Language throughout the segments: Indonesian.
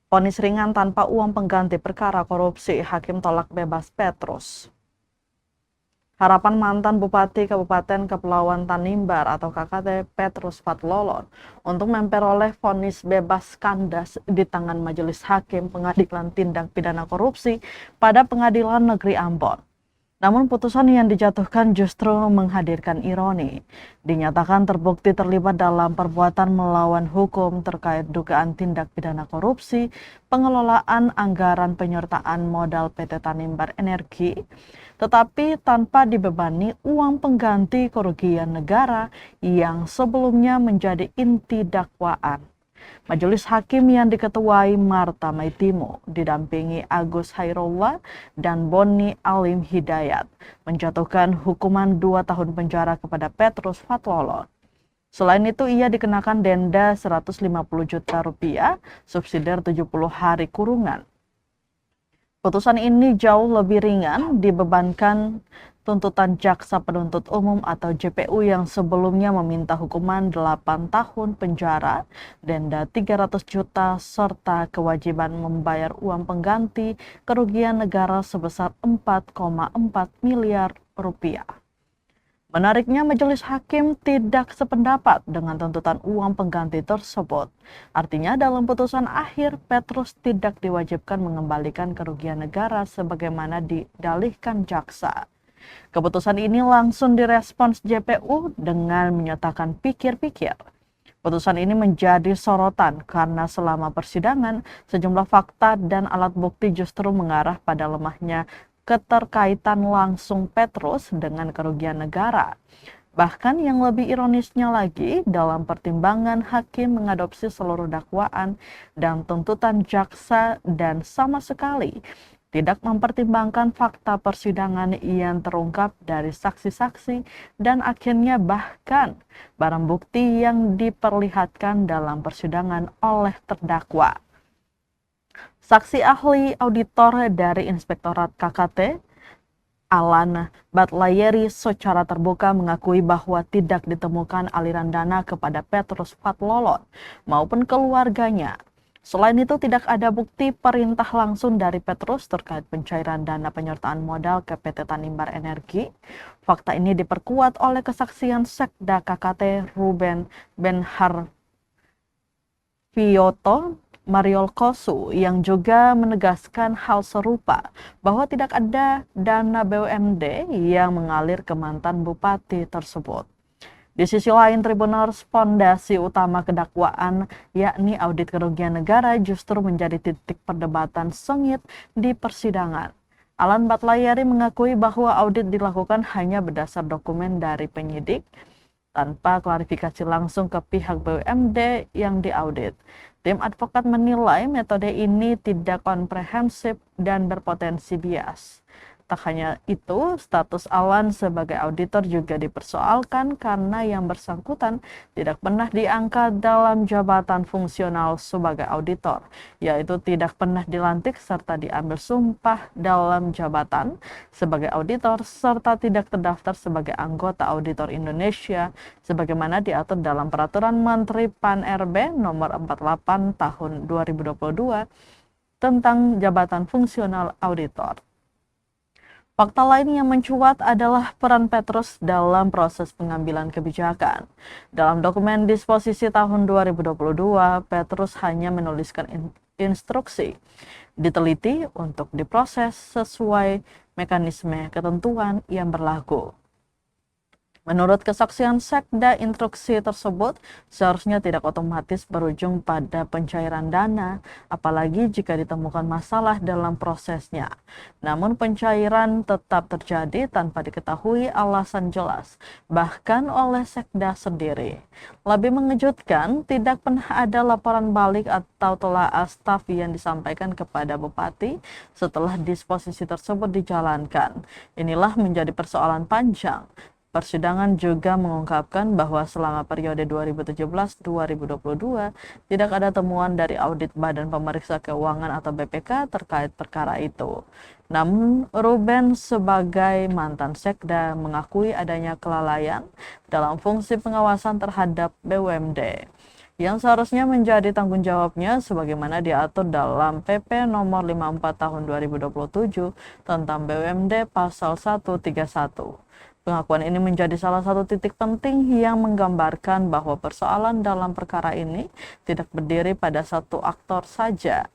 Vonis ringan tanpa uang pengganti perkara korupsi, Hakim tolak bebas Petrus. Harapan mantan Bupati Kabupaten Kepulauan Tanimbar atau KKT Petrus Fathlolon untuk memperoleh vonis bebas kandas di tangan Majelis Hakim Pengadilan Tindak Pidana Korupsi pada Pengadilan Negeri Ambon. Namun putusan yang dijatuhkan justru menghadirkan ironi. Dinyatakan terbukti terlibat dalam perbuatan melawan hukum terkait dugaan tindak pidana korupsi, pengelolaan anggaran penyertaan modal PT Tanimbar Energi, tetapi tanpa dibebani uang pengganti kerugian negara yang sebelumnya menjadi inti dakwaan. Majelis Hakim yang diketuai Marta Maitimo didampingi Agus Hairullah dan Boni Alim Hidayat menjatuhkan hukuman 2 tahun penjara kepada Petrus Fathlolon. Selain itu ia dikenakan denda 150 juta rupiah, subsidiar 70 hari kurungan. Putusan ini jauh lebih ringan dibebankan tuntutan jaksa penuntut umum atau JPU yang sebelumnya meminta hukuman 8 tahun penjara, denda 300 juta, serta kewajiban membayar uang pengganti kerugian negara sebesar 4,4 miliar rupiah. Menariknya, Majelis Hakim tidak sependapat dengan tuntutan uang pengganti tersebut. Artinya dalam putusan akhir, Petrus tidak diwajibkan mengembalikan kerugian negara sebagaimana didalihkan jaksa. Keputusan ini langsung direspons JPU dengan menyatakan pikir-pikir. Putusan ini menjadi sorotan karena selama persidangan, sejumlah fakta dan alat bukti justru mengarah pada lemahnya keterkaitan langsung Petrus dengan kerugian negara. Bahkan yang lebih ironisnya lagi, dalam pertimbangan hakim mengadopsi seluruh dakwaan dan tuntutan jaksa dan sama sekali tidak mempertimbangkan fakta persidangan yang terungkap dari saksi-saksi dan akhirnya bahkan barang bukti yang diperlihatkan dalam persidangan oleh terdakwa. Saksi ahli auditor dari Inspektorat KKT, Alan Batlayeri, secara terbuka mengakui bahwa tidak ditemukan aliran dana kepada Petrus Fathlolon maupun keluarganya. Selain itu, tidak ada bukti perintah langsung dari Petrus terkait pencairan dana penyertaan modal ke PT Tanimbar Energi. Fakta ini diperkuat oleh kesaksian Sekda KKT Ruben Benharvioto Mariol Kosu yang juga menegaskan hal serupa, bahwa tidak ada dana BUMD yang mengalir ke mantan bupati tersebut. Di sisi lain, Tribuners, fondasi utama kedakwaan, yakni audit kerugian negara, justru menjadi titik perdebatan sengit di persidangan. Alan Batlayeri mengakui bahwa audit dilakukan hanya berdasar dokumen dari penyidik, tanpa klarifikasi langsung ke pihak BUMD yang diaudit. Tim advokat menilai metode ini tidak komprehensif dan berpotensi bias. Tak hanya itu, status Alan sebagai auditor juga dipersoalkan karena yang bersangkutan tidak pernah diangkat dalam jabatan fungsional sebagai auditor, yaitu tidak pernah dilantik serta diambil sumpah dalam jabatan sebagai auditor, serta tidak terdaftar sebagai anggota Auditor Indonesia sebagaimana diatur dalam Peraturan Menteri Pan-RB nomor 48 tahun 2022 tentang jabatan fungsional auditor. Fakta lain yang mencuat adalah peran Petrus dalam proses pengambilan kebijakan. Dalam dokumen disposisi tahun 2022, Petrus hanya menuliskan instruksi diteliti untuk diproses sesuai mekanisme ketentuan yang berlaku. Menurut kesaksian Sekda, instruksi tersebut seharusnya tidak otomatis berujung pada pencairan dana, apalagi jika ditemukan masalah dalam prosesnya. Namun pencairan tetap terjadi tanpa diketahui alasan jelas, bahkan oleh Sekda sendiri. Lebih mengejutkan, tidak pernah ada laporan balik atau telaah staf yang disampaikan kepada Bupati setelah disposisi tersebut dijalankan. Inilah menjadi persoalan panjang. Persidangan juga mengungkapkan bahwa selama periode 2017-2022 tidak ada temuan dari audit Badan Pemeriksa Keuangan atau BPK terkait perkara itu. Namun Ruben sebagai mantan Sekda mengakui adanya kelalaian dalam fungsi pengawasan terhadap BUMD. yang seharusnya menjadi tanggung jawabnya sebagaimana diatur dalam PP nomor 54 tahun 2027 tentang BUMD pasal 131. Pengakuan ini menjadi salah satu titik penting yang menggambarkan bahwa persoalan dalam perkara ini tidak berdiri pada satu aktor saja.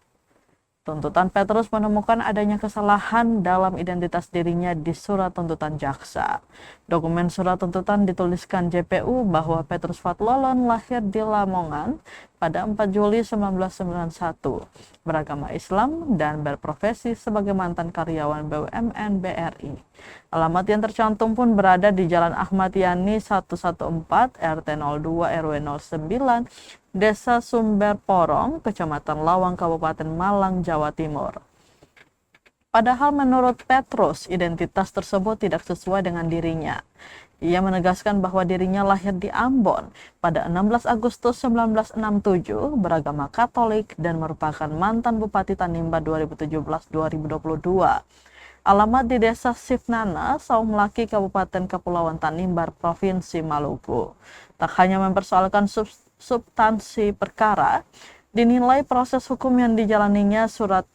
Tuntutan Petrus menemukan adanya kesalahan dalam identitas dirinya di surat tuntutan jaksa. Dokumen surat tuntutan dituliskan JPU bahwa Petrus Fatlolen lahir di Lamongan pada 4 Juli 1991, beragama Islam dan berprofesi sebagai mantan karyawan BUMN BRI. Alamat yang tercantum pun berada di Jalan Ahmad Yani 114 RT 02 RW 09 Desa Sumber Porong, Kecamatan Lawang, Kabupaten Malang, Jawa Timur. Padahal menurut Petrus, identitas tersebut tidak sesuai dengan dirinya. Ia menegaskan bahwa dirinya lahir di Ambon pada 16 Agustus 1967, beragama Katolik dan merupakan mantan Bupati Tanimbar 2017-2022. Alamat di Desa Sifnana, Saumlaki, Kabupaten Kepulauan Tanimbar, Provinsi Maluku. Tak hanya mempersoalkan substansi perkara, dinilai proses hukum yang dijalaninya syarat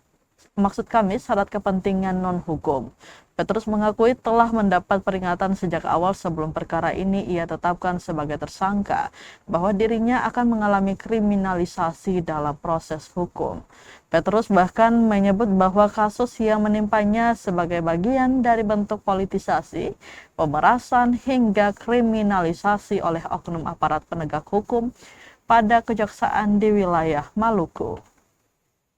kepentingan non-hukum. Petrus mengakui telah mendapat peringatan sejak awal sebelum perkara ini ia tetapkan sebagai tersangka bahwa dirinya akan mengalami kriminalisasi dalam proses hukum. Petrus bahkan menyebut bahwa kasus yang menimpanya sebagai bagian dari bentuk politisasi, pemerasan hingga kriminalisasi oleh oknum aparat penegak hukum pada kejaksaan di wilayah Maluku.